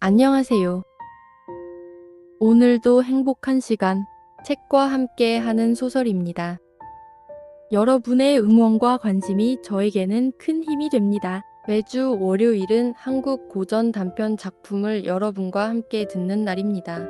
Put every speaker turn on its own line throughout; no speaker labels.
안녕하세요. 오늘도 행복한 시간, 책과 함께 하는 소설입니다. 여러분의 응원과 관심이 저에게는 큰 힘이 됩니다. 매주 월요일은 한국 고전 단편 작품을 여러분과 함께 듣는 날입니다.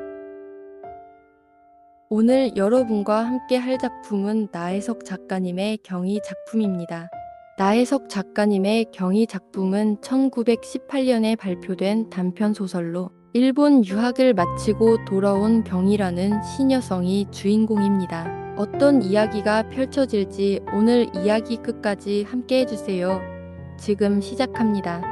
오늘 여러분과 함께 할 작품은 나혜석 작가님의 경이 작품입니다. 나혜석 작가님의 경이 작품은 1918년에 발표된 단편 소설로 일본 유학을 마치고 돌아온 경이라는 시녀성이 주인공입니다. 어떤 이야기가 펼쳐질지 오늘 이야기 끝까지 함께 해주세요. 지금 시작합니다.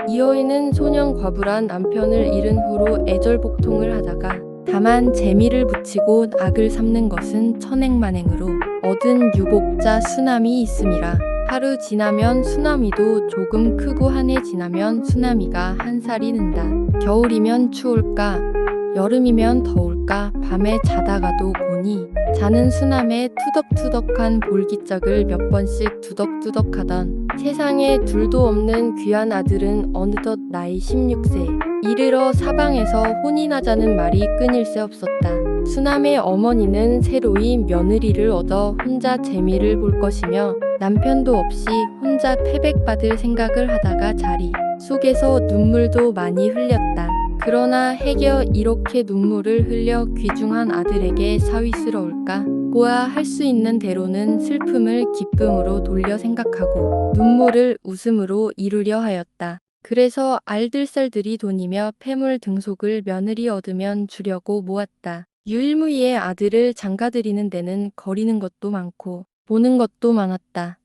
이어이는 소년 과부란 남편을 잃은 후로 애절복통을 하다가 다만 재미를 붙이고 악을 삼는 것은 천행만행으로 얻은 유복자 수남이 있음이라. 하루 지나면 수남이도 조금 크고 한 해 지나면 수남이가 한 살이 는다. 겨울이면 추울까 여름이면 더울까 밤에 자다가도 보니 자는 수남의 투덕투덕한 볼기짝을 몇 번씩 투덕투덕하던 세상에 둘도 없는 귀한 아들은 어느덧 나이 16세 이르러 사방에서 혼이 나자는 말이 끊일 새 없었다. 수남의 어머니는 새로이 며느리를 얻어 혼자 재미를 볼 것이며 남편도 없이 혼자 패백받을 생각을 하다가 자리 속에서 눈물도 많이 흘렸다. 그러나 해겨 이렇게 눈물을 흘려 귀중한 아들에게 사위스러울까? 보아 할 수 있는 대로는 슬픔을 기쁨으로 돌려 생각하고 눈물을 웃음으로 이루려 하였다. 그래서 알들살들이 돈이며 폐물 등속을 며느리 얻으면 주려고 모았다. 유일무이의 아들을 장가들이는 데는 거리는 것도 많고 보는 것도 많았다.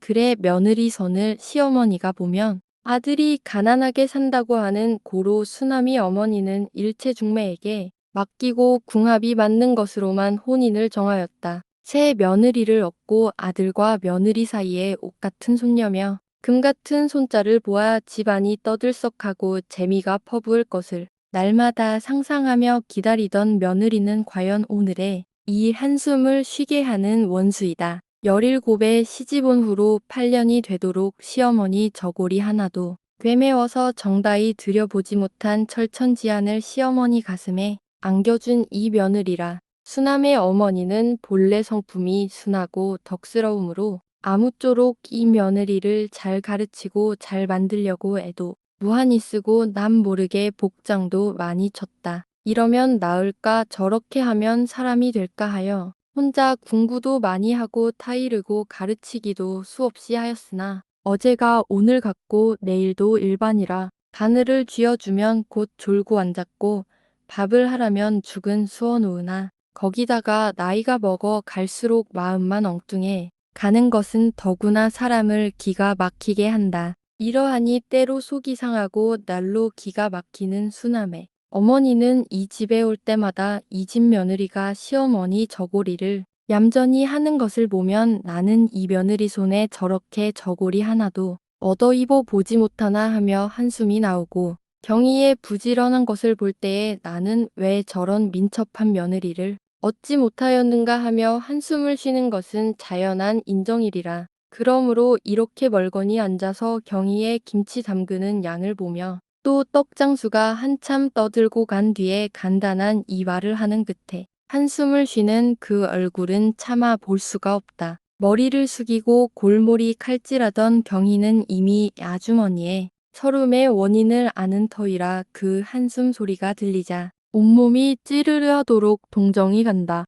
그래 며느리 선을 시어머니가 보면 아들이 가난하게 산다고 하는 고로 수남이 어머니는 일체중매에게 맡기고 궁합이 맞는 것으로만 혼인을 정하였다. 새 며느리를 얻고 아들과 며느리 사이에 옷 같은 손녀며 금 같은 손자를 보아 집안이 떠들썩하고 재미가 퍼부을 것을 날마다 상상하며 기다리던 며느리는 과연 오늘의 이 한숨을 쉬게 하는 원수이다. 17에 시집온 후로 8년이 되도록 시어머니 저고리 하나도 되메워서 정다이 들여보지 못한 철천지안을 시어머니 가슴에 안겨준 이 며느리라. 수남의 어머니는 본래 성품이 순하고 덕스러우므로 아무쪼록 이 며느리를 잘 가르치고 잘 만들려고 애도 무한히 쓰고 남 모르게 복장도 많이 쳤다. 이러면 나을까 저렇게 하면 사람이 될까 하여 혼자 공부도 많이 하고 타이르고 가르치기도 수없이 하였으나 어제가 오늘 같고 내일도 일반이라 바늘을 쥐어주면 곧 졸고 앉았고 밥을 하라면 죽은 수어놓으나 거기다가 나이가 먹어 갈수록 마음만 엉뚱해 가는 것은 더구나 사람을 기가 막히게 한다. 이러하니 때로 속이 상하고 날로 기가 막히는 수남의 어머니는 이 집에 올 때마다 이 집 며느리가 시어머니 저고리를 얌전히 하는 것을 보면 나는 이 며느리 손에 저렇게 저고리 하나도 얻어 입어 보지 못하나 하며 한숨이 나오고 경희의 부지런한 것을 볼 때에 나는 왜 저런 민첩한 며느리를 얻지 못하였는가 하며 한숨을 쉬는 것은 자연한 인정이리라. 그러므로 이렇게 멀거니 앉아서 경희의 김치 담그는 양을 보며 또 떡장수가 한참 떠들고 간 뒤에 간단한 이발을 하는 끝에 한숨을 쉬는 그 얼굴은 차마 볼 수가 없다. 머리를 숙이고 골몰이 칼질하던 경희는 이미 아주머니의 서름의 원인을 아는 터이라 그 한숨 소리가 들리자 온몸이 찌르르 하도록 동정이 간다.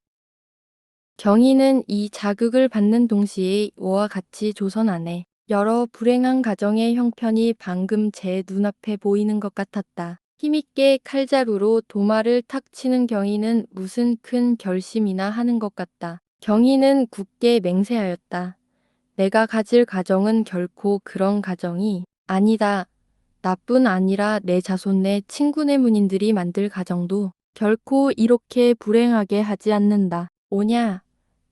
경희는 이 자극을 받는 동시에 이와 같이 조선 안에 여러 불행한 가정의 형편이 방금 제 눈앞에 보이는 것 같았다. 힘있게 칼자루로 도마를 탁 치는 경희는 무슨 큰 결심이나 하는 것 같다. 경희는 굳게 맹세하였다. 내가 가질 가정은 결코 그런 가정이 아니다. 나뿐 아니라 내 자손 내 친구네 문인들이 만들 가정도 결코 이렇게 불행하게 하지 않는다. 오냐?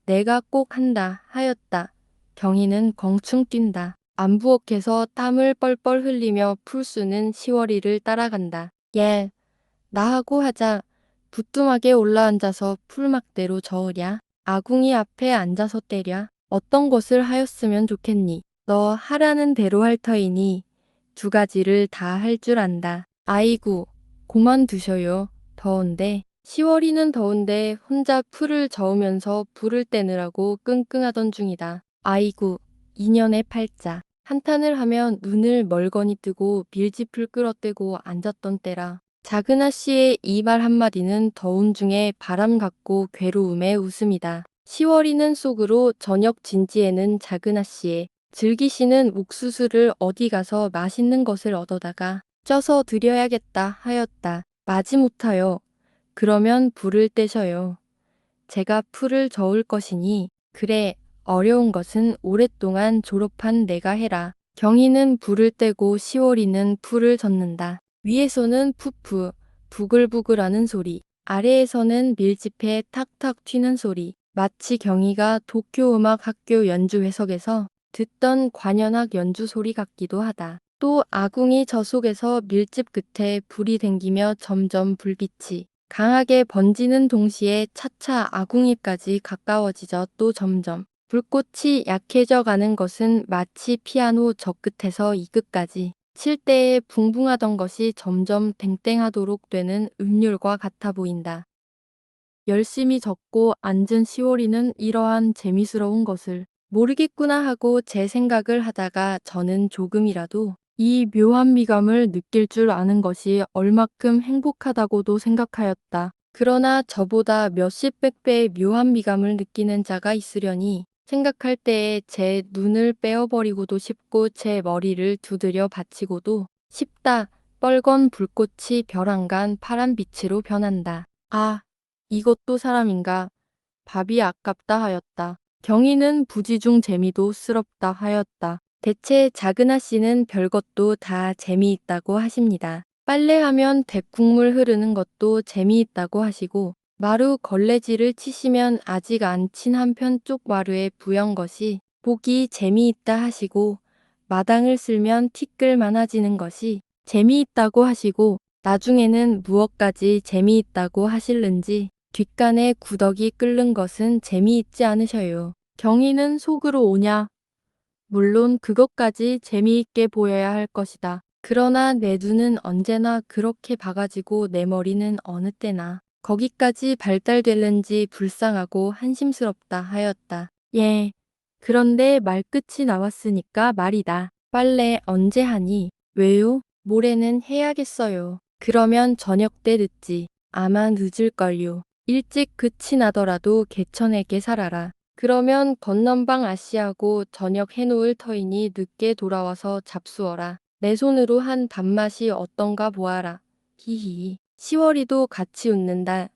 내가 꼭 한다 하였다. 경희는 껑충 뛴다. 안부엌에서 땀을 뻘뻘 흘리며 풀수는 시월이를 따라간다. 예, 나하고 하자. 부뚜막에 올라앉아서 풀막대로 저으랴. 아궁이 앞에 앉아서 때랴. 어떤 것을 하였으면 좋겠니? 너 하라는 대로 할 터이니 두 가지를 다 할 줄 안다. 아이고, 그만두셔요. 더운데. 시월이는 더운데 혼자 풀을 저으면서 불을 떼느라고 끙끙하던 중이다. 아이고, 인연의 팔자. 한탄을 하면 눈을 멀거니 뜨고 밀짚을 끌어떼고 앉았던 때라. 작은아 씨의 이 말 한마디는 더운 중에 바람 같고 괴로움의 웃음이다. 시월이는 속으로 저녁 진지에는 작은아 씨의 즐기시는 옥수수를 어디 가서 맛있는 것을 얻어다가 쪄서 드려야겠다 하였다. 마지못하여. 그러면 불을 떼셔요. 제가 풀을 저을 것이니 그래 어려운 것은 오랫동안 졸업한 내가 해라. 경이는 불을 떼고 시월이는 풀을 젓는다. 위에서는 푸푸 부글부글하는 소리, 아래에서는 밀짚에 탁탁 튀는 소리. 마치 경이가 도쿄음악학교 연주회석에서 듣던 관현악 연주 소리 같기도 하다. 또 아궁이 저 속에서 밀집 끝에 불이 댕기며 점점 불빛이 강하게 번지는 동시에 차차 아궁이까지 가까워지자 또 점점 불꽃이 약해져 가는 것은 마치 피아노 저 끝에서 이 끝까지 칠 때에 붕붕하던 것이 점점 땡땡하도록 되는 음률과 같아 보인다. 열심히 적고 앉은 시월이는 이러한 재미스러운 것을 모르겠구나 하고 제 생각을 하다가 저는 조금이라도 이 묘한 미감을 느낄 줄 아는 것이 얼마큼 행복하다고도 생각하였다. 그러나 저보다 몇십 백배의 묘한 미감을 느끼는 자가 있으려니 생각할 때에 제 눈을 빼어버리고도 싶고 제 머리를 두드려 받치고도 싶다. 뻘건 불꽃이 벼랑간 파란 빛으로 변한다. 아, 이것도 사람인가? 밥이 아깝다 하였다. 경희는 부지중 재미도 스럽다 하였다. 대체 작은아 씨는 별것도 다 재미있다고 하십니다. 빨래하면 대국물 흐르는 것도 재미있다고 하시고 마루 걸레질을 치시면 아직 안 친 한편 쪽 마루에 부연 것이 보기 재미있다 하시고 마당을 쓸면 티끌 많아지는 것이 재미있다고 하시고 나중에는 무엇까지 재미있다고 하실는지 뒷간에 구더기 끓는 것은 재미있지 않으셔요. 경희는 속으로 오냐? 물론 그것까지 재미있게 보여야 할 것이다. 그러나 내 눈은 언제나 그렇게 박아지고 내 머리는 어느 때나 거기까지 발달될는지 불쌍하고 한심스럽다 하였다. 예. 그런데 말끝이 나왔으니까 말이다. 빨래 언제 하니? 왜요? 모레는 해야겠어요. 그러면 저녁 때 늦지. 아마 늦을걸요. 일찍 끝이 나더라도 개천에게 살아라. 그러면 건넌방 아씨하고 저녁 해놓을 터이니 늦게 돌아와서 잡수어라. 내 손으로 한 밥맛이 어떤가 보아라. 히히. 시월이도 같이 웃는다.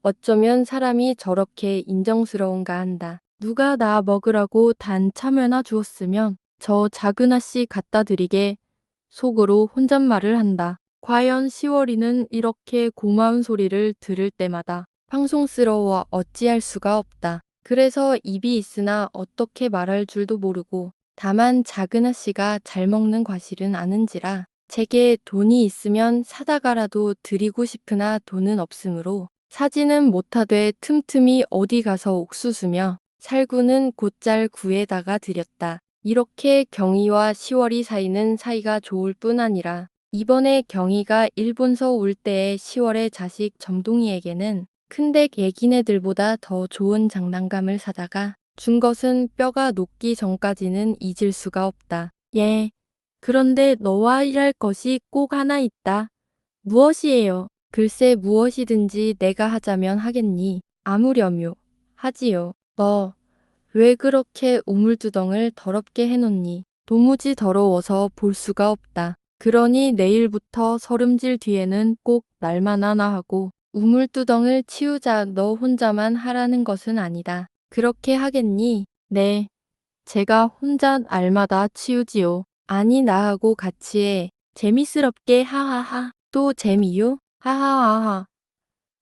어쩌면 사람이 저렇게 인정스러운가 한다. 누가 나 먹으라고 단 참외나 주었으면 저 작은아씨 갖다 드리게 속으로 혼잣말을 한다. 과연 시월이는 이렇게 고마운 소리를 들을 때마다 방송스러워 어찌할 수가 없다. 그래서 입이 있으나 어떻게 말할 줄도 모르고 다만 작은아 씨가 잘 먹는 과실은 아는지라 제게 돈이 있으면 사다가라도 드리고 싶으나 돈은 없으므로 사지는 못하되 틈틈이 어디 가서 옥수수며 살구는 곧잘 구에다가 드렸다. 이렇게 경희와 시월이 사이는 사이가 좋을 뿐 아니라 이번에 경희가 일본서 올 때에 시월의 자식 점동이에게는 큰댁 애기네들보다 더 좋은 장난감을 사다가 준 것은 뼈가 녹기 전까지는 잊을 수가 없다. 예. 그런데 너와 일할 것이 꼭 하나 있다. 무엇이에요? 글쎄 무엇이든지 내가 하자면 하겠니? 아무렴요. 하지요. 너 왜 그렇게 우물두덩을 더럽게 해놓니? 도무지 더러워서 볼 수가 없다. 그러니 내일부터 설음질 뒤에는 꼭 날만 하나 하고 우물두덩을 치우자. 너 혼자만 하라는 것은 아니다. 그렇게 하겠니? 네. 제가 혼자 날마다 치우지요. 아니 나하고 같이 해. 재미스럽게 하하하. 또 재미요? 하하하하.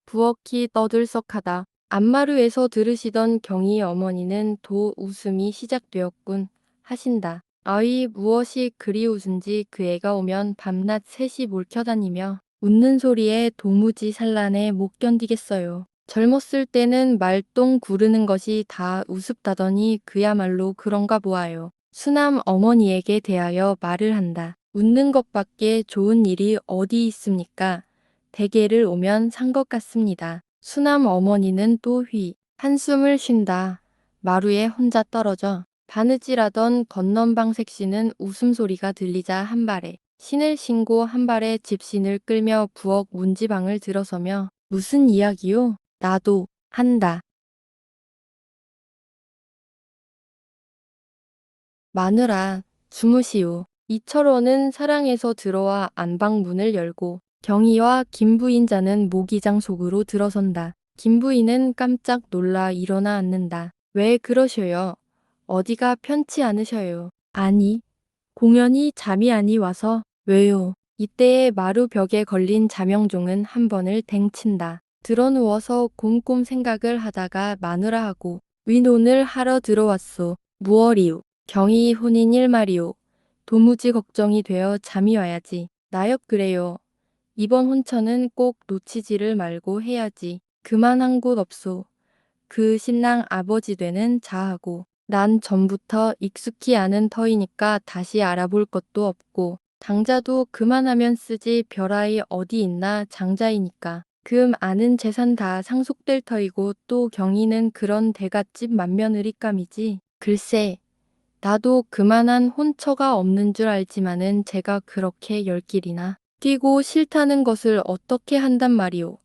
부엌이 떠들썩하다. 안마루에서 들으시던 경희 어머니는 도 웃음이 시작되었군 하신다. 아이 무엇이 그리 웃은지 그 애가 오면 밤낮 셋이 몰켜다니며 웃는 소리에 도무지 산란해 못 견디겠어요. 젊었을 때는 말똥 구르는 것이 다 우습다더니 그야말로 그런가 보아요. 수남 어머니에게 대하여 말을 한다. 웃는 것밖에 좋은 일이 어디 있습니까? 대게를 오면 산 것 같습니다. 수남 어머니는 또 한숨을 쉰다. 마루에 혼자 떨어져 바느질하던 건넌방색 씨는 웃음소리가 들리자 한 발에 신을 신고 한 발에 집신을 끌며 부엌 문지방을 들어서며 무슨 이야기요? 나도 한다. 마누라, 주무시오. 이철호는 사랑에서 들어와 안방문을 열고 경희와 김부인자는 모기장 속으로 들어선다. 김부인은 깜짝 놀라 일어나 앉는다. 왜 그러셔요? 어디가 편치 않으셔요? 아니, 공연히 잠이 아니 와서. 왜요? 이때에 마루 벽에 걸린 자명종은 한 번을 댕친다. 드러누워서 곰곰 생각을 하다가 마누라하고 위논을 하러 들어왔소. 무얼이요? 경희 혼인일 말이오. 도무지 걱정이 되어 잠이 와야지. 나역 그래요. 이번 혼처는 꼭 놓치지를 말고 해야지. 그만한 곳 없소. 그 신랑 아버지 되는 자하고 난 전부터 익숙히 아는 터이니까 다시 알아볼 것도 없고 당자도 그만하면 쓰지 별아이 어디 있나 장자이니까 금 아는 재산 다 상속될 터이고 또 경희는 그런 대갓집 맏며느리감이지. 글쎄 나도 그만한 혼처가 없는 줄 알지만은 제가 그렇게 열 길이나 뛰고 싫다는 것을 어떻게 한단 말이오.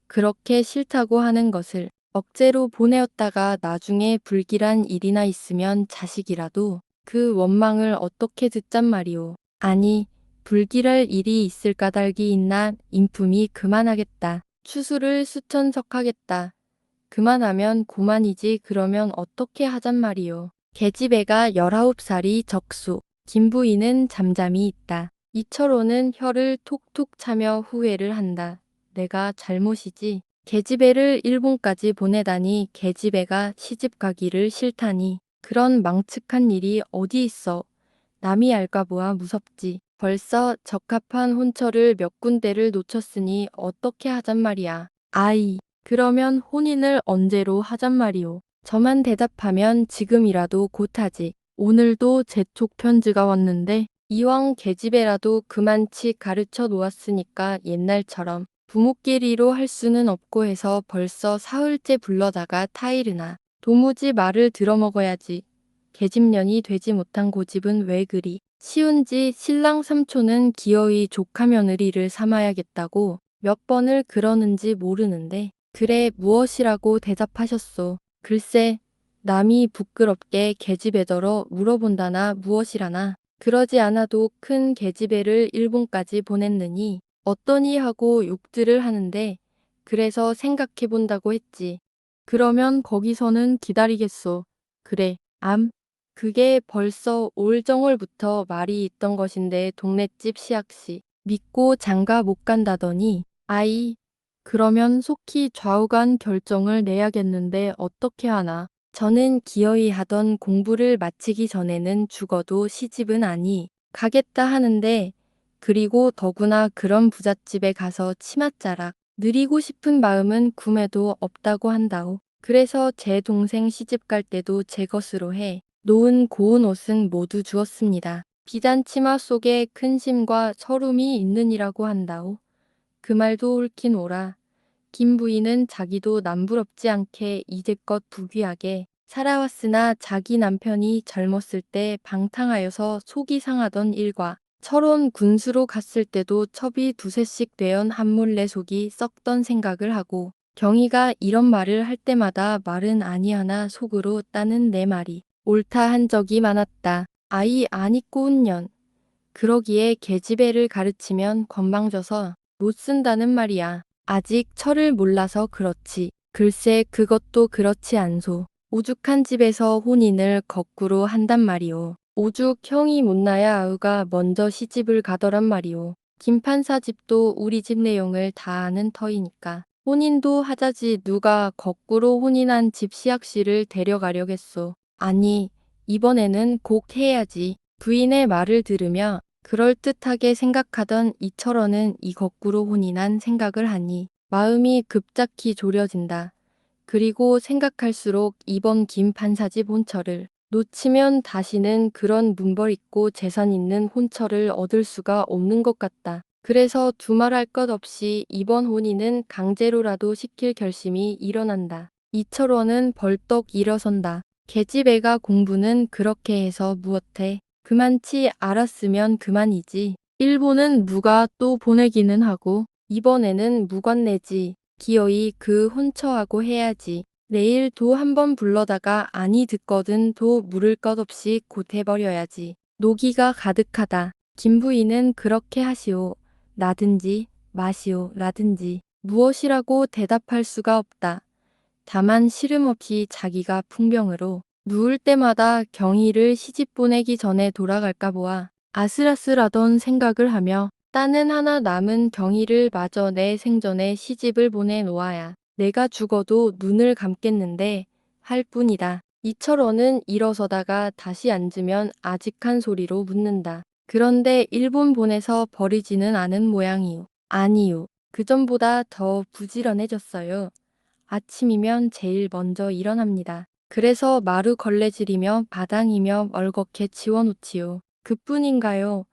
그렇게 싫다고 하는 것을 억제로 보내었다가 나중에 불길한 일이나 있으면 자식이라도 그 원망을 어떻게 듣잔 말이오. 아니, 불길할 일이 있을 까닭이 있나 인품이 그만하겠다. 추수를 수천석 하겠다. 그만하면 고만이지 그러면 어떻게 하잔 말이오. 계집애가 19살이 적수. 김부인은 잠잠히 있다. 이철호는 혀를 톡톡 차며 후회를 한다. 내가 잘못이지. 계집애를 일본까지 보내다니 계집애가 시집 가기를 싫다니. 그런 망측한 일이 어디 있어. 남이 알까 보아 무섭지. 벌써 적합한 혼처를 몇 군데를 놓쳤으니 어떻게 하잔 말이야. 아이, 그러면 혼인을 언제로 하잔 말이오. 저만 대답하면 지금이라도 곧하지. 오늘도 재촉 편지가 왔는데 이왕 계집애라도 그만치 가르쳐 놓았으니까 옛날처럼 부모끼리로 할 수는 없고 해서 벌써 사흘째 불러다가 타이르나. 도무지 말을 들어먹어야지. 계집년이 되지 못한 고집은 왜 그리 쉬운지 신랑 삼촌은 기어이 조카 며느리를 삼아야겠다고 몇 번을 그러는지 모르는데 그래 무엇이라고 대답하셨소. 글쎄 남이 부끄럽게 계집애더러 물어본다나 무엇이라나 그러지 않아도 큰 계집애를 일본까지 보냈느니 어떠니 하고 욕들을 하는데 그래서 생각해 본다고 했지. 그러면 거기서는 기다리겠소. 그래, 그게 벌써 올 정월부터 말이 있던 것인데 동네집 시약씨 믿고 장가 못 간다더니 아이 그러면 속히 좌우간 결정을 내야겠는데 어떻게 하나. 저는 기어이 하던 공부를 마치기 전에는 죽어도 시집은 아니 가겠다 하는데 그리고 더구나 그런 부잣집에 가서 치맛자락 누리고 싶은 마음은 꿈에도 없다고 한다오. 그래서 제 동생 시집 갈 때도 제 것으로 해 놓은 고운 옷은 모두 주었습니다. 비단 치마 속에 큰 심과 서름이 있느니라고 한다오. 그 말도 옳긴 옳아. 김 부인은 자기도 남부럽지 않게 이제껏 부귀하게 살아왔으나 자기 남편이 젊었을 때 방탕하여서 속이 상하던 일과 철원 군수로 갔을 때도 첩이 두세씩 되언 한몰래 속이 썩던 생각을 하고 경희가 이런 말을 할 때마다 말은 아니하나 속으로 따는 내 말이 옳다 한 적이 많았다. 아이 안 있고 운년. 그러기에 계집애를 가르치면 건방져서 못 쓴다는 말이야. 아직 철을 몰라서 그렇지. 글쎄 그것도 그렇지 않소. 오죽한 집에서 혼인을 거꾸로 한단 말이오. 오죽 형이 못나야 아우가 먼저 시집을 가더란 말이오. 김판사 집도 우리 집 내용을 다 아는 터이니까. 혼인도 하자지 누가 거꾸로 혼인한 집 시약씨를 데려가려겠소. 아니 이번에는 꼭 해야지. 부인의 말을 들으며 그럴듯하게 생각하던 이철원은 이 거꾸로 혼인한 생각을 하니 마음이 급작히 졸여진다. 그리고 생각할수록 이번 김 판사집 혼처를 놓치면 다시는 그런 문벌 있고 재산 있는 혼처를 얻을 수가 없는 것 같다. 그래서 두말할 것 없이 이번 혼인은 강제로라도 시킬 결심이 일어난다. 이철원은 벌떡 일어선다. 계집애가 공부는 그렇게 해서 무엇해. 그만치 알았으면 그만이지. 일본은 누가 또 보내기는 하고 이번에는 무관내지. 기어이 그 혼처하고 해야지. 내일 도 한번 불러다가 아니 듣거든 도 물을 것 없이 곧 해버려야지. 노기가 가득하다. 김부인은 그렇게 하시오. 라든지 마시오 라든지 무엇이라고 대답할 수가 없다. 다만 시름없이 자기가 풍병으로 누울 때마다 경희를 시집 보내기 전에 돌아갈까 보아 아슬아슬하던 생각을 하며 딸은 하나 남은 경희를 마저 내 생전에 시집을 보내놓아야 내가 죽어도 눈을 감겠는데 할 뿐이다. 이철원은 일어서다가 다시 앉으면 아직한 소리로 묻는다. 그런데 일본 보내서 버리지는 않은 모양이요. 아니요. 그전보다 더 부지런해졌어요. 아침이면 제일 먼저 일어납니다. 그래서 마루 걸레질이며 바당이며 멀겋게 치워놓지요. 그뿐인가요?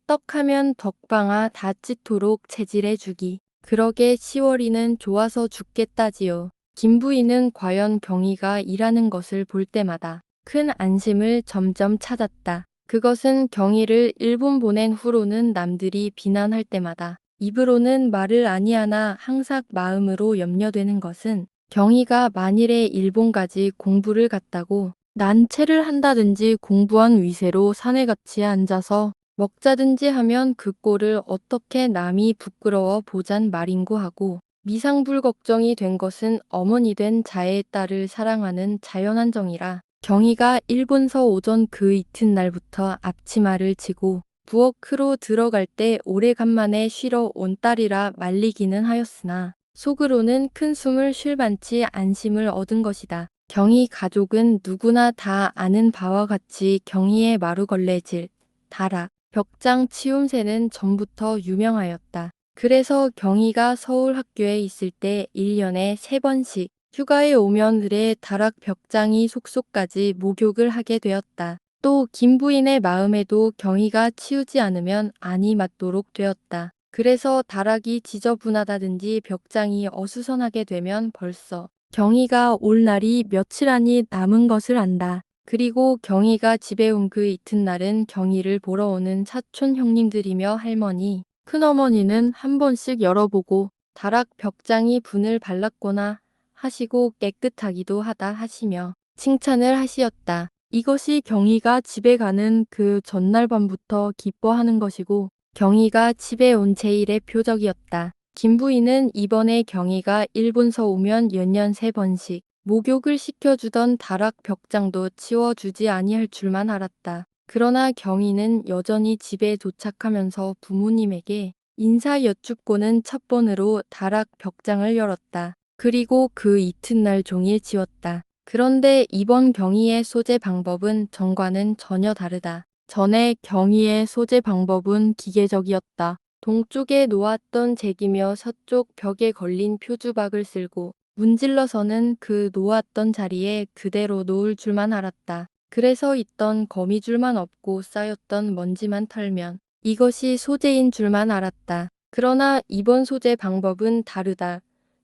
떡하면 덕방아 다찌토록 체질해주기. 그러게 시월이는 좋아서 죽겠다지요. 김부인은 과연 경희가 일하는 것을 볼 때마다 큰 안심을 점점 찾았다. 그것은 경희를 일본 보낸 후로는 남들이 비난할 때마다 입으로는 말을 아니하나 항상 마음으로 염려되는 것은 경희가 만일에 일본까지 공부를 갔다고 난채를 한다든지 공부한 위세로 사내같이 앉아서 먹자든지 하면 그 꼴을 어떻게 남이 부끄러워 보잔 말인고 하고 미상불 걱정이 된 것은 어머니 된 자의 딸을 사랑하는 자연한 정이라 경희가 일본서 오전 그 이튿날부터 앞치마를 치고 부엌으로 들어갈 때 오래간만에 쉬러 온 딸이라 말리기는 하였으나 속으로는 큰 숨을 쉴 만치 안심을 얻은 것이다. 경희 가족은 누구나 다 아는 바와 같이 경희의 마루걸레질, 다락, 벽장 치움새는 전부터 유명하였다. 그래서 경희가 서울 학교에 있을 때 1년에 3번씩 휴가에 오면 을의 다락 벽장이 속속까지 목욕을 하게 되었다. 또 김부인의 마음에도 경희가 치우지 않으면 안이 맞도록 되었다. 그래서 다락이 지저분하다든지 벽장이 어수선하게 되면 벌써 경희가 올 날이 며칠 안이 남은 것을 안다. 그리고 경희가 집에 온 그 이튿날은 경희를 보러 오는 사촌 형님들이며 할머니, 큰어머니는 한 번씩 열어보고 다락 벽장이 분을 발랐거나 하시고 깨끗하기도 하다 하시며 칭찬을 하시었다. 이것이 경희가 집에 가는 그 전날 밤부터 기뻐하는 것이고 경희가 집에 온 제일의 표적이었다. 김부인은 이번에 경희가 일본서 오면 연년 3번씩 목욕을 시켜주던 다락 벽장도 치워주지 아니할 줄만 알았다. 그러나 경희는 여전히 집에 도착하면서 부모님에게 인사 여쭙고는 첫 번으로 다락 벽장을 열었다. 그리고 그 이튿날 종일 지웠다. 그런데 이번 경희의 소재 방법은 전과는 전혀 다르다. 전에 경희의 소재 방법은 기계적이었다. 동쪽에 놓았던 잭이며 서쪽 벽에 걸린 표주박을 쓸고 문질러서는 그 놓았던 자리에 그대로 놓을 줄만 알았다. 그래서 있던 거미줄만 없고 쌓였던 먼지만 털면 이것이 소재인 줄만 알았다. 그러나 이번 소재 방법은 다르다.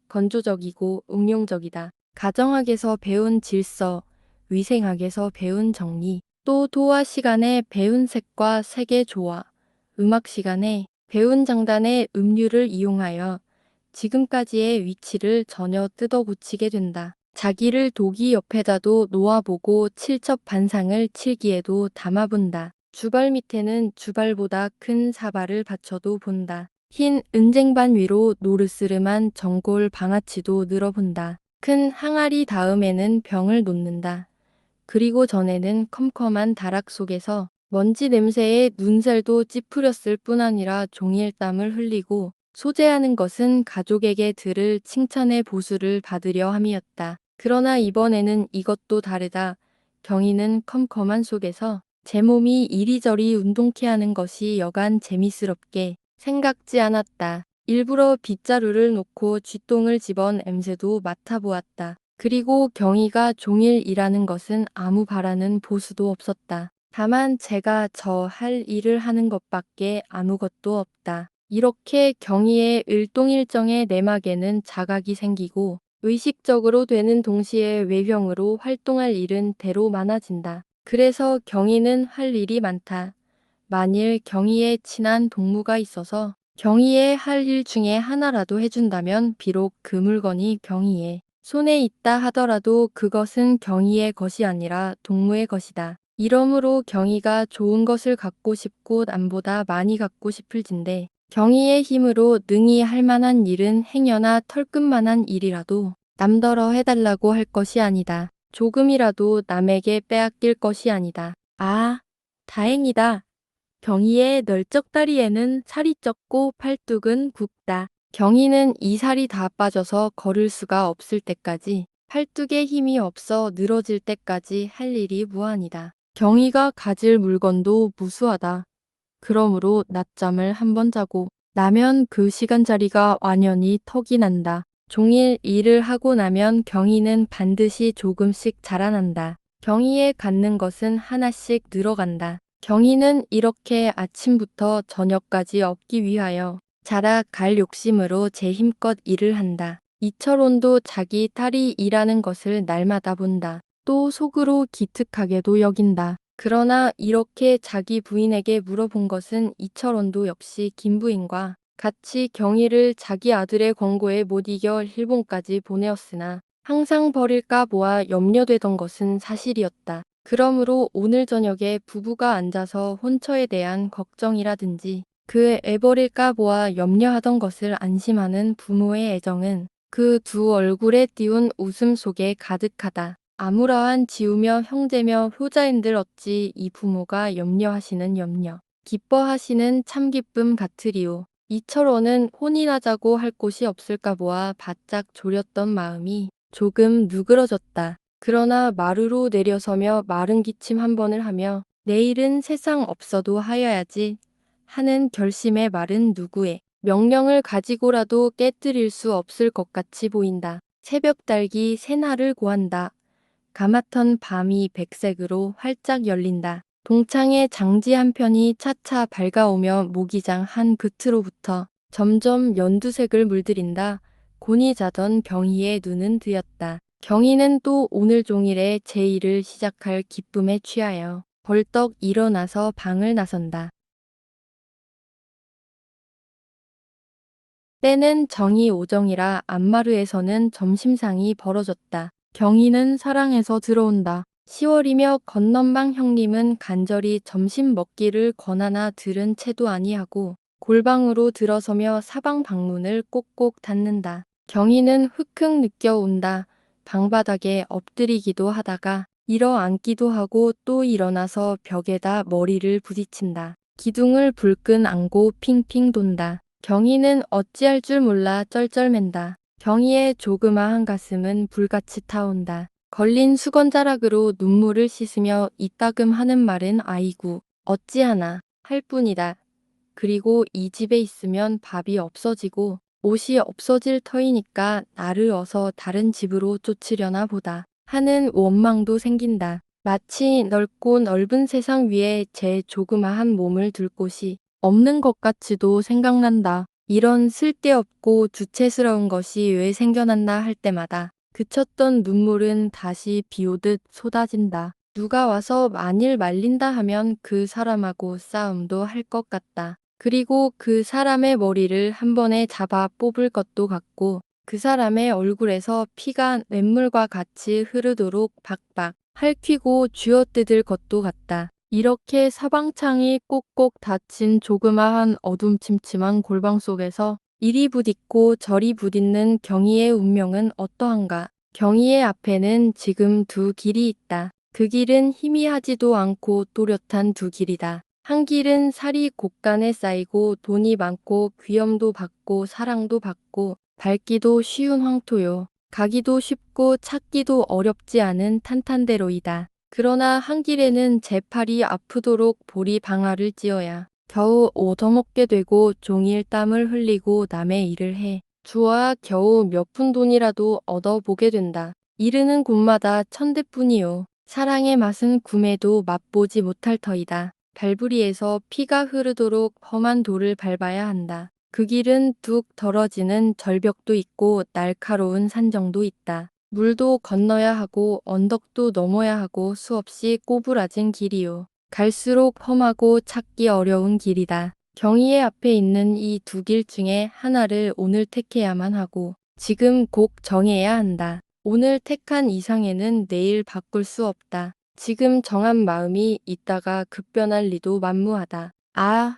건조적이고 응용적이다. 가정학에서 배운 질서, 위생학에서 배운 정리, 또 도화 시간에 배운 색과 색의 조화, 음악 시간에 배운 장단의 음률을 이용하여 지금까지의 위치를 전혀 뜯어 고치게 된다. 자기를 도기 옆에다도 놓아보고 칠첩 반상을 칠기에도 담아본다. 주발 밑에는 주발보다 큰 사발을 받쳐도 본다. 흰 은쟁반 위로 노르스름한 전골 방아치도 늘어본다. 큰 항아리 다음에는 병을 놓는다. 그리고 전에는 컴컴한 다락 속에서 먼지 냄새에 눈살도 찌푸렸을 뿐 아니라 종일 땀을 흘리고 소재하는 것은 가족에게 들을 칭찬의 보수를 받으려 함이었다. 그러나 이번에는 이것도 다르다. 경희는 컴컴한 속에서 제 몸이 이리저리 운동케 하는 것이 여간 재미스럽게 생각지 않았다. 일부러 빗자루를 놓고 쥐똥을 집은 엠새도 맡아보았다. 그리고 경희가 종일 일하는 것은 아무 바라는 보수도 없었다. 다만 제가 저 할 일을 하는 것밖에 아무것도 없다. 이렇게 경희의 일동일정의 내막에는 자각이 생기고 의식적으로 되는 동시에 외형으로 활동할 일은 대로 많아진다. 그래서 경희는 할 일이 많다. 만일 경희의 친한 동무가 있어서 경희의 할 일 중에 하나라도 해준다면 비록 그 물건이 경희의 손에 있다 하더라도 그것은 경희의 것이 아니라 동무의 것이다. 이러므로 경희가 좋은 것을 갖고 싶고 남보다 많이 갖고 싶을 진데 경희의 힘으로 능히 할 만한 일은 행여나 털끝만한 일이라도 남더러 해달라고 할 것이 아니다. 조금이라도 남에게 빼앗길 것이 아니다. 아, 다행이다. 경희의 널쩍다리에는 살이 쪘고 팔뚝은 굽다. 경희는 이 살이 다 빠져서 걸을 수가 없을 때까지 팔뚝에 힘이 없어 늘어질 때까지 할 일이 무한이다. 경희가 가질 물건도 무수하다. 그러므로 낮잠을 한 번 자고 나면 그 시간짜리가 완연히 턱이 난다. 종일 일을 하고 나면 경희는 반드시 조금씩 자라난다. 경희에 갖는 것은 하나씩 늘어간다. 경희는 이렇게 아침부터 저녁까지 얻기 위하여 자라 갈 욕심으로 제 힘껏 일을 한다. 이철원도 자기 딸이 일하는 것을 날마다 본다. 또 속으로 기특하게도 여긴다. 그러나 이렇게 자기 부인에게 물어본 것은 이철원도 역시 김부인과 같이 경희를 자기 아들의 권고에 못 이겨 일본까지 보내었으나 항상 버릴까 보아 염려되던 것은 사실이었다. 그러므로 오늘 저녁에 부부가 앉아서 혼처에 대한 걱정이라든지 그 애버릴까 보아 염려하던 것을 안심하는 부모의 애정은 그 두 얼굴에 띄운 웃음 속에 가득하다. 아무러한 지우며 형제며 효자인들 어찌 이 부모가 염려하시는 염려, 기뻐하시는 참 기쁨 같으리오. 이철원은 혼인하자고 할 곳이 없을까 보아 바짝 졸였던 마음이 조금 누그러졌다. 그러나 마루로 내려서며 마른 기침 한 번을 하며 내일은 세상 없어도 하여야지 하는 결심의 말은 누구의 명령을 가지고라도 깨뜨릴 수 없을 것 같이 보인다. 새벽 달기 새날을 고한다. 가마턴 밤이 백색으로 활짝 열린다. 동창의 장지 한 편이 차차 밝아오며 모기장 한 끝으로부터 점점 연두색을 물들인다. 곤히 자던 경희의 눈은 뜨였다. 경희는 또 오늘 종일에 제 일을 시작할 기쁨에 취하여 벌떡 일어나서 방을 나선다. 때는 정이 오정이라 안마루에서는 점심상이 벌어졌다. 경희는 사랑해서 들어온다. 10월이며 건넌방 형님은 간절히 점심 먹기를 권하나 들은 채도 아니하고 골방으로 들어서며 사방 방문을 꼭꼭 닫는다. 경희는 흑흑 느껴온다. 방바닥에 엎드리기도 하다가 일어앉기도 하고 또 일어나서 벽에다 머리를 부딪힌다. 기둥을 불끈 안고 핑핑 돈다. 경희는 어찌할 줄 몰라 쩔쩔맨다. 경희의 조그마한 가슴은 불같이 타온다. 걸린 수건자락으로 눈물을 씻으며 이따금 하는 말은 아이구 어찌하나 할 뿐이다. 그리고 이 집에 있으면 밥이 없어지고 옷이 없어질 터이니까 나를 어서 다른 집으로 쫓으려나 보다 하는 원망도 생긴다. 마치 넓고 넓은 세상 위에 제 조그마한 몸을 둘 곳이 없는 것 같이도 생각난다. 이런 쓸데없고 주체스러운 것이 왜 생겨났나 할 때마다 그쳤던 눈물은 다시 비오듯 쏟아진다. 누가 와서 만일 말린다 하면 그 사람하고 싸움도 할 것 같다. 그리고 그 사람의 머리를 한 번에 잡아 뽑을 것도 같고 그 사람의 얼굴에서 피가 냇물과 같이 흐르도록 박박 핥히고 쥐어뜯을 것도 같다. 이렇게 사방창이 꼭꼭 닫힌 조그마한 어둠침침한 골방 속에서 이리 부딪고 저리 부딪는 경희의 운명은 어떠한가. 경희의 앞에는 지금 두 길이 있다. 그 길은 희미하지도 않고 또렷한 두 길이다. 한 길은 살이 곳간에 쌓이고 돈이 많고 귀염도 받고 사랑도 받고 밟기도 쉬운 황토요. 가기도 쉽고 찾기도 어렵지 않은 탄탄대로이다. 그러나 한 길에는 제 팔이 아프도록 보리 방아를 찧어야 겨우 얻어먹게 되고 종일 땀을 흘리고 남의 일을 해 주어야 겨우 몇 푼 돈이라도 얻어보게 된다. 이르는 곳마다 천대뿐이요. 사랑의 맛은 구매도 맛보지 못할 터이다. 발부리에서 피가 흐르도록 험한 돌을 밟아야 한다. 그 길은 뚝 떨어지는 절벽도 있고 날카로운 산정도 있다. 물도 건너야 하고 언덕도 넘어야 하고 수없이 꼬부라진 길이요. 갈수록 험하고 찾기 어려운 길이다. 경희의 앞에 있는 이 두 길 중에 하나를 오늘 택해야만 하고 지금 꼭 정해야 한다. 오늘 택한 이상에는 내일 바꿀 수 없다. 지금 정한 마음이 있다가 급변할 리도 만무하다. 아,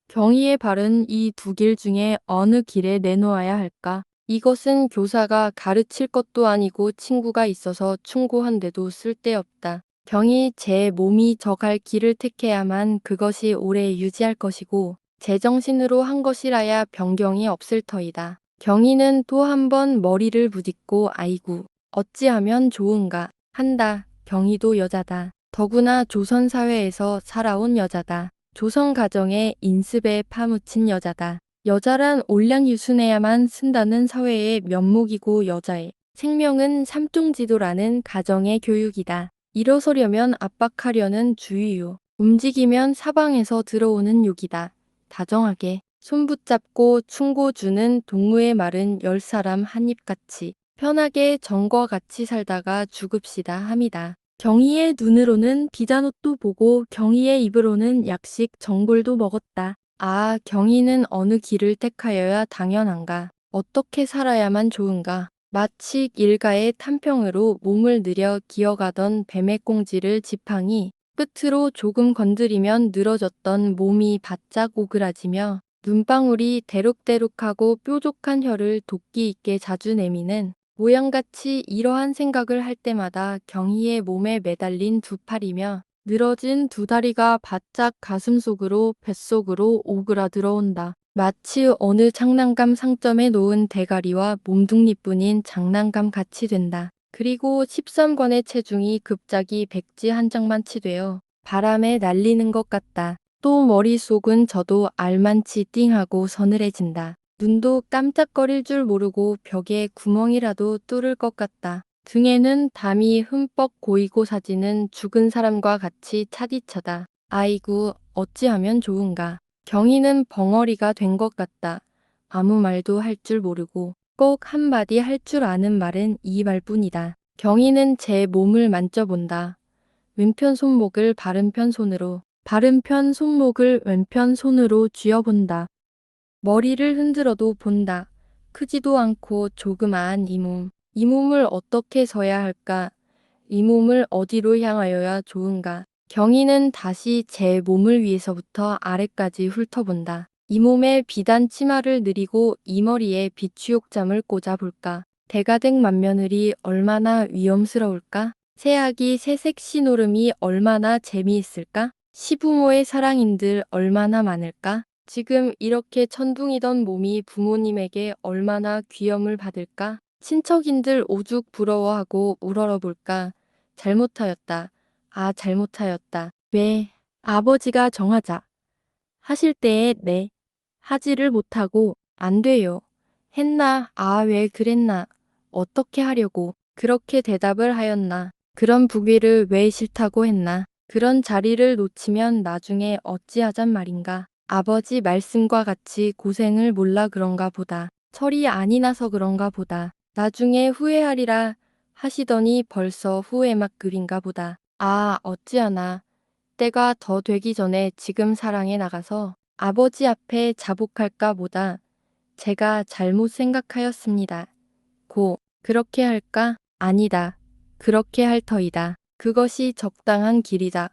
경희의 발은 이 두 길 중에 어느 길에 내놓아야 할까? 이것은 교사가 가르칠 것도 아니고 친구가 있어서 충고한데도 쓸데없다. 경희 제 몸이 저갈 길을 택해야만 그것이 오래 유지할 것이고 제정신으로 한 것이라야 변경이 없을 터이다. 경희는 또 한 번 머리를 부딛고 아이고 어찌하면 좋은가 한다. 경희도 여자다. 더구나 조선 사회에서 살아온 여자다. 조선 가정의 인습에 파묻힌 여자다. 여자란 온량유순해야만 쓴다는 사회의 면목이고 여자의 생명은 삼중지도라는 가정의 교육이다. 일어서려면 압박하려는 주의요. 움직이면 사방에서 들어오는 욕이다. 다정하게 손 붙잡고 충고주는 동무의 말은 10사람 한 입같이 편하게 정과 같이 살다가 죽읍시다 함이다. 경희의 눈으로는 비잔옷도 보고 경희의 입으로는 약식 전골도 먹었다. 아, 경희는 어느 길을 택하여야 당연한가? 어떻게 살아야만 좋은가? 마치 일가의 탐평으로 몸을 들여 기어가던 뱀의꽁지를 지팡이 끝으로 조금 건드리면 늘어졌던 몸이 바짝 오그라지며 눈방울이 대룩대룩하고 뾰족한 혀를 도끼 있게 자주 내미는 모양같이 이러한 생각을 할 때마다 경희의 몸에 매달린 두 팔이며 늘어진 두 다리가 바짝 가슴 속으로 뱃속으로 오그라 들어온다. 마치 어느 장난감 상점에 놓은 대가리와 몸뚱이뿐인 장난감 같이 된다. 그리고 13권의 체중이 급작이 백지 한 장만치 되어 바람에 날리는 것 같다. 또 머릿속은 저도 알만치 띵하고 서늘해진다. 눈도 깜짝거릴 줄 모르고 벽에 구멍이라도 뚫을 것 같다. 등에는 담이 흠뻑 고이고 사지는 죽은 사람과 같이 차디차다. 아이고 어찌하면 좋은가. 경희는 벙어리가 된 것 같다. 아무 말도 할 줄 모르고 꼭 한마디 할 줄 아는 말은 이 말뿐이다. 경희는 제 몸을 만져본다. 왼편 손목을 바른편 손으로, 바른편 손목을 왼편 손으로 쥐어본다. 머리를 흔들어도 본다. 크지도 않고 조그마한 이 몸. 이 몸을 어떻게 서야 할까? 이 몸을 어디로 향하여야 좋은가? 경희는 다시 제 몸을 위에서부터 아래까지 훑어본다. 이 몸에 비단 치마를 느리고 이 머리에 비추욕잠을 꽂아볼까? 대가댁 맏며느리 얼마나 위험스러울까? 새아기 새색 신오름이 얼마나 재미있을까? 시부모의 사랑인들 얼마나 많을까? 지금 이렇게 천둥이던 몸이 부모님에게 얼마나 귀염을 받을까? 친척인들 오죽 부러워하고 우러러볼까? 잘못하였다. 아, 잘못하였다. 왜? 아버지가 정하자 하실 때에 네. 하지를 못하고 안 돼요. 했나? 아, 왜 그랬나? 어떻게 하려고 그렇게 대답을 하였나? 그런 부귀를 왜 싫다고 했나? 그런 자리를 놓치면 나중에 어찌하잔 말인가? 아버지 말씀과 같이 고생을 몰라 그런가 보다. 철이 아니 나서 그런가 보다. 나중에 후회하리라 하시더니 벌써 후회 막 그린가 보다. 아, 어찌하나. 때가 더 되기 전에 지금 사랑에 나가서 아버지 앞에 자복할까 보다. 제가 잘못 생각하였습니다. 고, 그렇게 할까? 아니다. 그렇게 할 터이다. 그것이 적당한 길이다.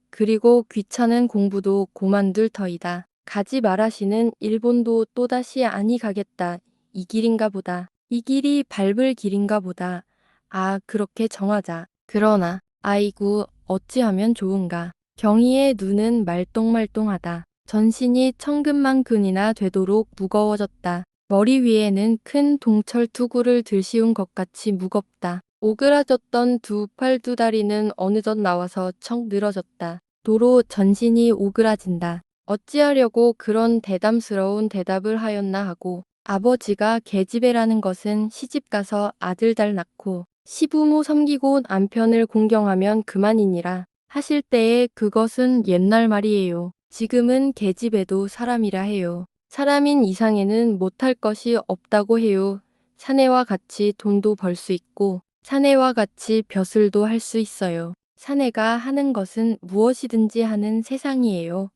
그리고 귀찮은 공부도 고만둘 터이다. 가지 말하시는 일본도 또다시 아니 가겠다. 이 길인가 보다. 이 길이 밟을 길인가 보다. 아, 그렇게 정하자. 그러나, 아이고, 어찌하면 좋은가. 경희의 눈은 말똥말똥하다. 전신이 천근만근이나 되도록 무거워졌다. 머리 위에는 큰 동철 투구를 들씌운 것 같이 무겁다. 오그라졌던 두 팔 두 다리는 어느덧 나와서 척 늘어졌다. 도로 전신이 오그라진다. 어찌하려고 그런 대담스러운 대답을 하였나 하고 아버지가 계집애라는 것은 시집가서 아들 달 낳고 시부모 섬기고 남편을 공경하면 그만이니라 하실 때에 그것은 옛날 말이에요. 지금은 계집애도 사람이라 해요. 사람인 이상에는 못할 것이 없다고 해요. 사내와 같이 돈도 벌 수 있고 사내와 같이 벼슬도 할 수 있어요. 사내가 하는 것은 무엇이든지 하는 세상이에요.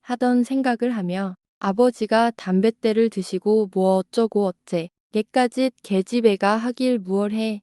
하던 생각을 하며 아버지가 담뱃대를 드시고 뭐 어쩌고 어째 얘까짓 계집애가 하길 무얼 해.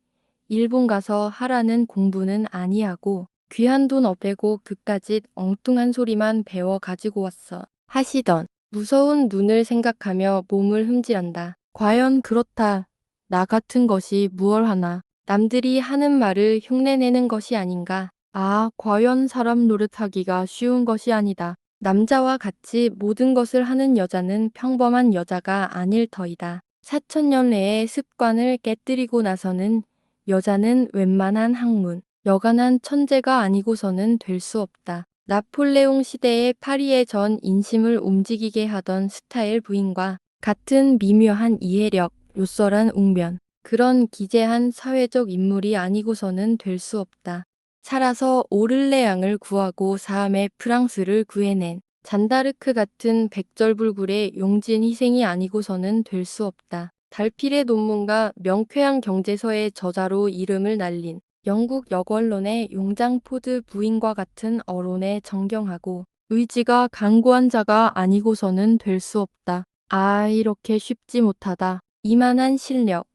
일본 가서 하라는 공부는 아니하고 귀한 돈 업애고 그까짓 엉뚱한 소리만 배워 가지고 왔어. 하시던 무서운 눈을 생각하며 몸을 흠질한다. 과연 그렇다. 나 같은 것이 무얼 하나. 남들이 하는 말을 흉내내는 것이 아닌가. 아, 과연 사람 노릇하기가 쉬운 것이 아니다. 남자와 같이 모든 것을 하는 여자는 평범한 여자가 아닐 터이다. 4천년 내의 습관을 깨뜨리고 나서는 여자는 웬만한 학문, 여간한 천재가 아니고서는 될 수 없다. 나폴레옹 시대의 파리의 전 인심을 움직이게 하던 스타일 부인과 같은 미묘한 이해력, 요설한 웅변, 그런 기재한 사회적 인물이 아니고서는 될 수 없다. 살아서 오를레앙을 구하고 사함에 프랑스를 구해낸 잔다르크 같은 백절불굴의 용진 희생이 아니고서는 될 수 없다. 달필의 논문과 명쾌한 경제서의 저자로 이름을 날린 영국 역언론의 용장포드 부인과 같은 어론에 정경하고 의지가 강고한 자가 아니고서는 될 수 없다. 아, 이렇게 쉽지 못하다. 이만한 실력,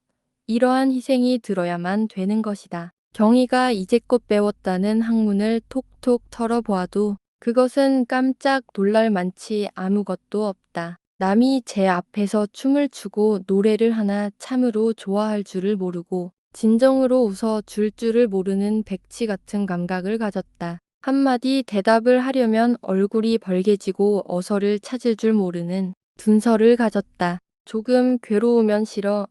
이러한 희생이 들어야만 되는 것이다. 경희가 이제껏 배웠다는 학문을 톡톡 털어보아도 그것은 깜짝 놀랄 만치 아무것도 없다. 남이 제 앞에서 춤을 추고 노래를 하나 참으로 좋아할 줄을 모르고 진정으로 웃어 줄 줄을 모르는 백치 같은 감각을 가졌다. 한마디 대답을 하려면 얼굴이 벌개지고 어서를 찾을 줄 모르는 둔서를 가졌다. 조금 괴로우면 싫어.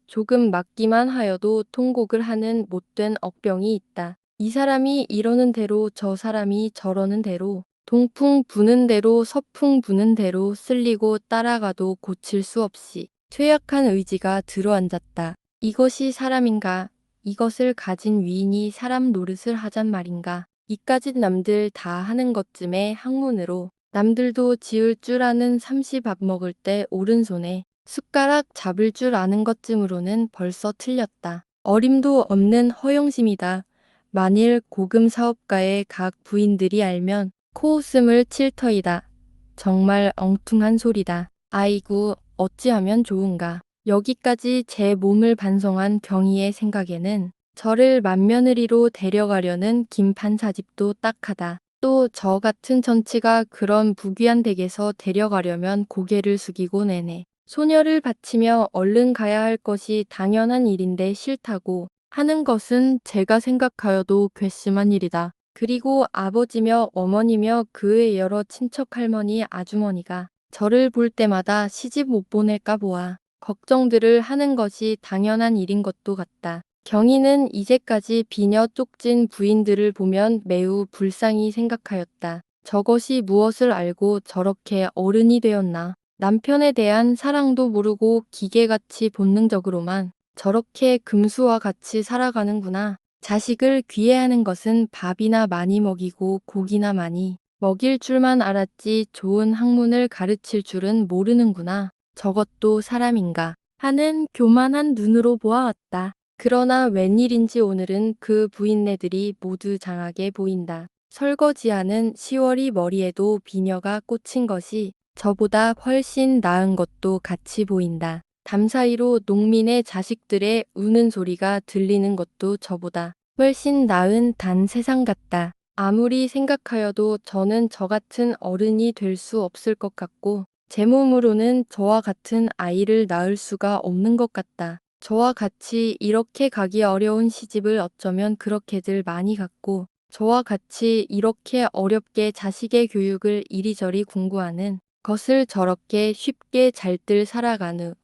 조금 맞기만 하여도 통곡을 하는 못된 억병이 있다. 이 사람이 이러는 대로 저 사람이 저러는 대로 동풍 부는 대로 서풍 부는 대로 쓸리고 따라가도 고칠 수 없이 퇴약한 의지가 들어앉았다. 이것이 사람인가? 이것을 가진 위인이 사람 노릇을 하잔 말인가? 이까짓 남들 다 하는 것쯤에 학문으로 남들도 지을 줄 아는 삼시 밥 먹을 때 오른손에 숟가락 잡을 줄 아는 것쯤으로는 벌써 틀렸다. 어림도 없는 허영심이다. 만일 고금 사업가의 각 부인들이 알면 코웃음을 칠 터이다. 정말 엉뚱한 소리다. 아이고, 어찌하면 좋은가. 여기까지 제 몸을 반성한 경희의 생각에는 저를 맏며느리로 데려가려는 김판사집도 딱하다. 또 저 같은 전치가 그런 부귀한 댁에서 데려가려면 고개를 숙이고 내내 소녀를 바치며 얼른 가야 할 것이 당연한 일인데 싫다고 하는 것은 제가 생각하여도 괘씸한 일이다. 그리고 아버지며 어머니며 그의 여러 친척 할머니 아주머니가 저를 볼 때마다 시집 못 보낼까 보아 걱정들을 하는 것이 당연한 일인 것도 같다. 경희는 이제까지 비녀 쪽진 부인들을 보면 매우 불쌍히 생각하였다. 저것이 무엇을 알고 저렇게 어른이 되었나. 남편에 대한 사랑도 모르고 기계같이 본능적으로만 저렇게 금수와 같이 살아가는구나. 자식을 귀해하는 것은 밥이나 많이 먹이고 고기나 많이 먹일 줄만 알았지 좋은 학문을 가르칠 줄은 모르는구나. 저것도 사람인가 하는 교만한 눈으로 보아왔다. 그러나 웬일인지 오늘은 그 부인네들이 모두 장하게 보인다. 설거지하는 10월이 머리에도 비녀가 꽂힌 것이 저보다 훨씬 나은 것도 같이 보인다. 담 사이로 농민의 자식들의 우는 소리가 들리는 것도 저보다 훨씬 나은 단 세상 같다. 아무리 생각하여도 저는 저 같은 어른이 될 수 없을 것 같고 제 몸으로는 저와 같은 아이를 낳을 수가 없는 것 같다. 저와 같이 이렇게 가기 어려운 시집을 어쩌면 그렇게들 많이 갔고 저와 같이 이렇게 어렵게 자식의 교육을 이리저리 공부하는 것을 저렇게 쉽게 잘들 살아가는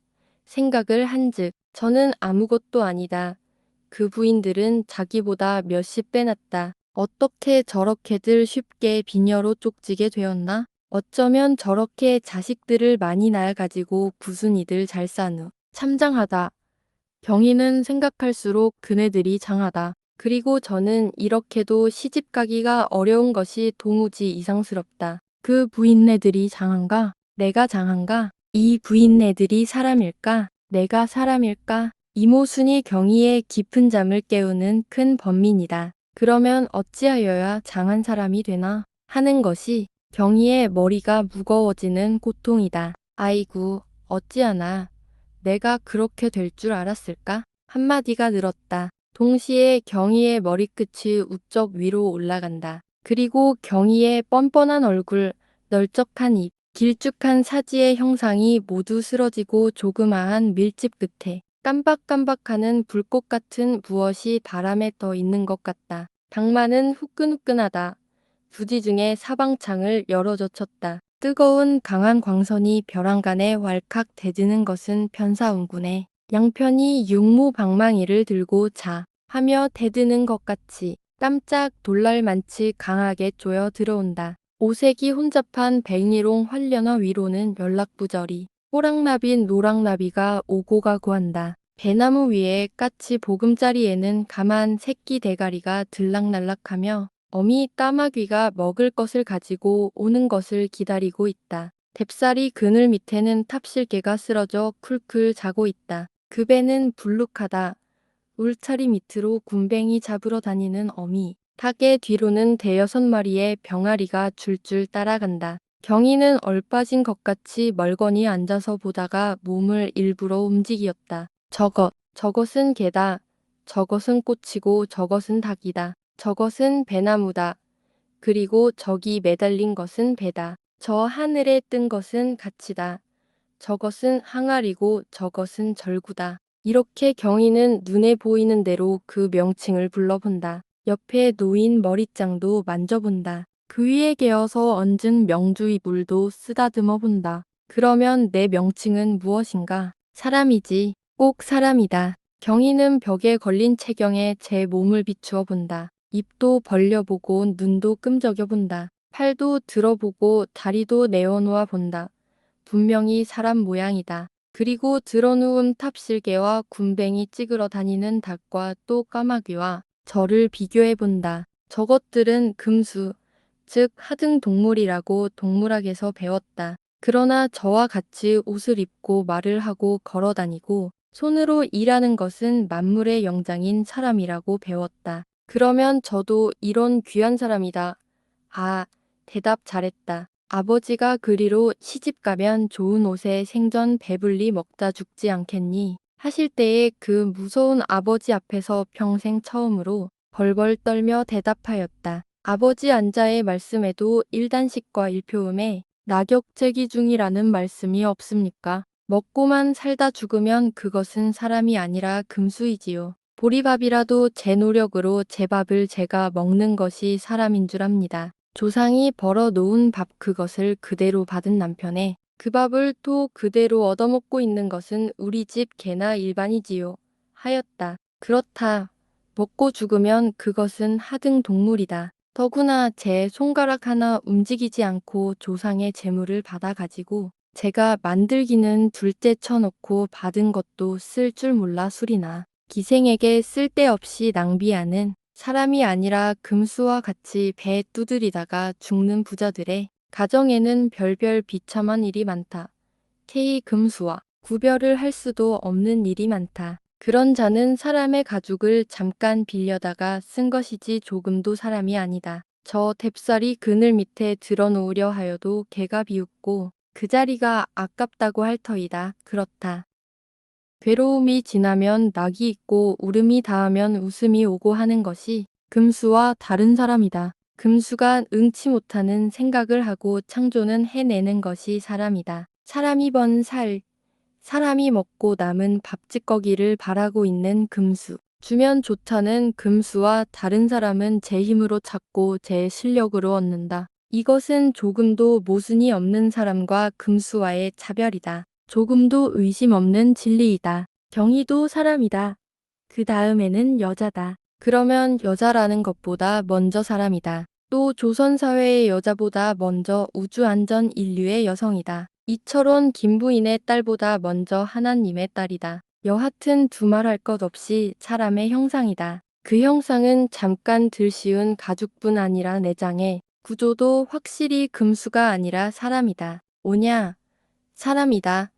생각을 한즉 저는 아무것도 아니다. 그 부인들은 자기보다 몇십 배 낫다. 어떻게 저렇게들 쉽게 비녀로 쪽지게 되었나? 어쩌면 저렇게 자식들을 많이 낳아가지고 구순이들 잘 싸누. 참장하다. 경희는 생각할수록 그네들이 장하다. 그리고 저는 이렇게도 시집 가기가 어려운 것이 도무지 이상스럽다. 그 부인네들이 장한가? 내가 장한가? 이 부인네들이 사람일까? 내가 사람일까? 이모순이 경희의 깊은 잠을 깨우는 큰 번민이다. 그러면 어찌하여야 장한 사람이 되나? 하는 것이 경희의 머리가 무거워지는 고통이다. 아이고, 어찌하나. 내가 그렇게 될 줄 알았을까? 한마디가 늘었다. 동시에 경희의 머리끝이 우쩍 위로 올라간다. 그리고 경희의 뻔뻔한 얼굴, 널쩍한 입, 길쭉한 사지의 형상이 모두 쓰러지고 조그마한 밀집 끝에 깜박깜박하는 불꽃 같은 무엇이 바람에 떠 있는 것 같다. 당마는 후끈후끈하다. 부지 중에 사방창을 열어젖혔다. 뜨거운 강한 광선이 벼랑간에 왈칵 대드는 것은 편사운군에 양편이 육무방망이를 들고 자 하며 대드는 것 같이 깜짝 놀랄 만치 강하게 쪼여 들어온다. 오색이 혼잡한 백리롱 활려나 위로는 연락부절이 호랑나비 노랑나비가 오고 가고 한다. 배나무 위에 까치 보금자리에는 가만 새끼 대가리가 들락날락하며 어미 까마귀가 먹을 것을 가지고 오는 것을 기다리고 있다. 뎁사리 그늘 밑에는 탑실개가 쓰러져 쿨쿨 자고 있다. 그 배는 불룩하다. 울타리 밑으로 굼벵이 잡으러 다니는 어미. 닭의 뒤로는 대여섯 마리의 병아리가 줄줄 따라간다. 경희는 얼빠진 것 같이 멀거니 앉아서 보다가 몸을 일부러 움직이었다. 저것은 개다. 저것은 꽃이고 저것은 닭이다. 저것은 배나무다. 그리고 저기 매달린 것은 배다. 저 하늘에 뜬 것은 가치다. 저것은 항아리고 저것은 절구다. 이렇게 경희는 눈에 보이는 대로 그 명칭을 불러본다. 옆에 놓인 머리장도 만져본다. 그 위에 개어서 얹은 명주 이불도 쓰다듬어 본다. 그러면 내 명칭은 무엇인가? 사람이지. 꼭 사람이다. 경희는 벽에 걸린 체경에 제 몸을 비추어 본다. 입도 벌려보고 눈도 끔적여 본다. 팔도 들어보고 다리도 내어놓아 본다. 분명히 사람 모양이다. 그리고 들어누운 탑실개와 굼벵이 찌그러 다니는 닭과 또 까마귀와 저를 비교해 본다. 저것들은 금수, 즉 하등 동물이라고 동물학에서 배웠다. 그러나 저와 같이 옷을 입고 말을 하고 걸어 다니고 손으로 일하는 것은 만물의 영장인 사람이라고 배웠다. 그러면 저도 이런 귀한 사람이다. 아, 대답 잘했다. 아버지가 그리로 시집가면 좋은 옷에 생전 배불리 먹다 죽지 않겠니? 하실 때에 그 무서운 아버지 앞에서 평생 처음으로 벌벌 떨며 대답하였다. 아버지 안자의 말씀에도 일단식과 일표음에 낙역제기 중이라는 말씀이 없습니까? 먹고만 살다 죽으면 그것은 사람이 아니라 금수이지요. 보리밥이라도 제 노력으로 제 밥을 제가 먹는 것이 사람인 줄 압니다. 조상이 벌어 놓은 밥 그것을 그대로 받은 남편에 그 밥을 또 그대로 얻어먹고 있는 것은 우리 집 개나 일반이지요. 하였다. 그렇다. 먹고 죽으면 그것은 하등 동물이다. 더구나 제 손가락 하나 움직이지 않고 조상의 재물을 받아 가지고 제가 만들기는 둘째 쳐놓고 받은 것도 쓸 줄 몰라 술이나 기생에게 쓸데없이 낭비하는 사람이 아니라 금수와 같이 배 두드리다가 죽는 부자들의 가정에는 별별 비참한 일이 많다. K 금수와 구별을 할 수도 없는 일이 많다. 그런 자는 사람의 가죽을 잠깐 빌려다가 쓴 것이지 조금도 사람이 아니다. 저 뎁사리 그늘 밑에 들어놓으려 하여도 개가 비웃고 그 자리가 아깝다고 할 터이다. 그렇다. 괴로움이 지나면 낙이 있고 울음이 닿으면 웃음이 오고 하는 것이 금수와 다른 사람이다. 금수가 응치 못하는 생각을 하고 창조는 해내는 것이 사람이다. 사람이 번 살, 사람이 먹고 남은 밥짓거기를 바라고 있는 금수. 주면 좋다는 금수와 다른 사람은 제 힘으로 찾고 제 실력으로 얻는다. 이것은 조금도 모순이 없는 사람과 금수와의 차별이다. 조금도 의심 없는 진리이다. 경희도 사람이다. 그 다음에는 여자다. 그러면 여자라는 것보다 먼저 사람이다. 또 조선사회의 여자보다 먼저 우주안전 인류의 여성이다. 이철원 김부인의 딸보다 먼저 하나님의 딸이다. 여하튼 두말할 것 없이 사람의 형상이다. 그 형상은 잠깐 들씌운 가죽뿐 아니라 내장의 구조도 확실히 금수가 아니라 사람이다. 오냐? 사람이다.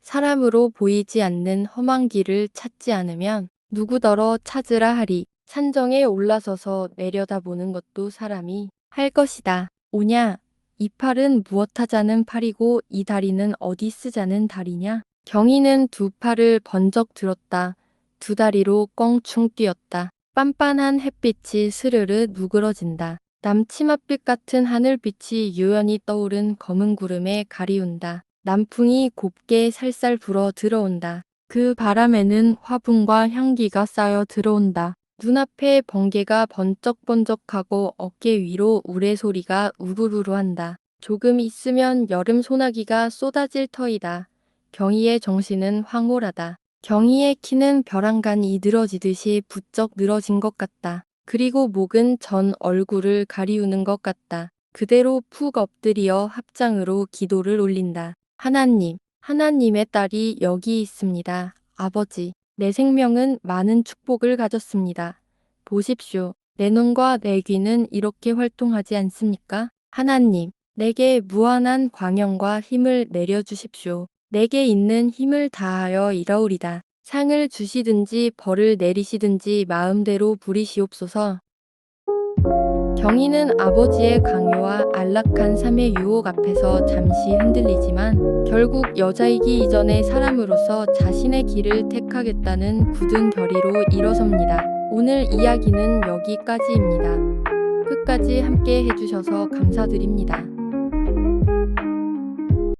사람으로 보이지 않는 험한 길을 찾지 않으면 누구더러 찾으라 하리. 산정에 올라서서 내려다보는 것도 사람이 할 것이다. 오냐? 이 팔은 무엇하자는 팔이고 이 다리는 어디 쓰자는 다리냐? 경희는 두 팔을 번쩍 들었다. 두 다리로 껑충 뛰었다. 빤빤한 햇빛이 스르르 누그러진다. 남치맛빛 같은 하늘빛이 유연히 떠오른 검은 구름에 가리운다. 남풍이 곱게 살살 불어 들어온다. 그 바람에는 화분과 향기가 쌓여 들어온다. 눈앞에 번개가 번쩍번쩍하고 어깨 위로 우레소리가 우르르르한다. 조금 있으면 여름 소나기가 쏟아질 터이다. 경희의 정신은 황홀하다. 경희의 키는 벼랑간이 늘어지듯이 부쩍 늘어진 것 같다. 그리고 목은 전 얼굴을 가리우는 것 같다. 그대로 푹 엎드려 합장으로 기도를 올린다. 하나님, 하나님의 딸이 여기 있습니다. 아버지, 내 생명은 많은 축복을 가졌습니다. 보십시오. 내 눈과 내 귀는 이렇게 활동하지 않습니까? 하나님, 내게 무한한 광영과 힘을 내려주십시오. 내게 있는 힘을 다하여 일하오리다. 상을 주시든지 벌을 내리시든지 마음대로 부리시옵소서. 경희는 아버지의 강요와 안락한 삶의 유혹 앞에서 잠시 흔들리지만 결국 여자이기 이전의 사람으로서 자신의 길을 택하겠다는 굳은 결의로 일어섭니다. 오늘 이야기는 여기까지입니다. 끝까지 함께 해주셔서 감사드립니다.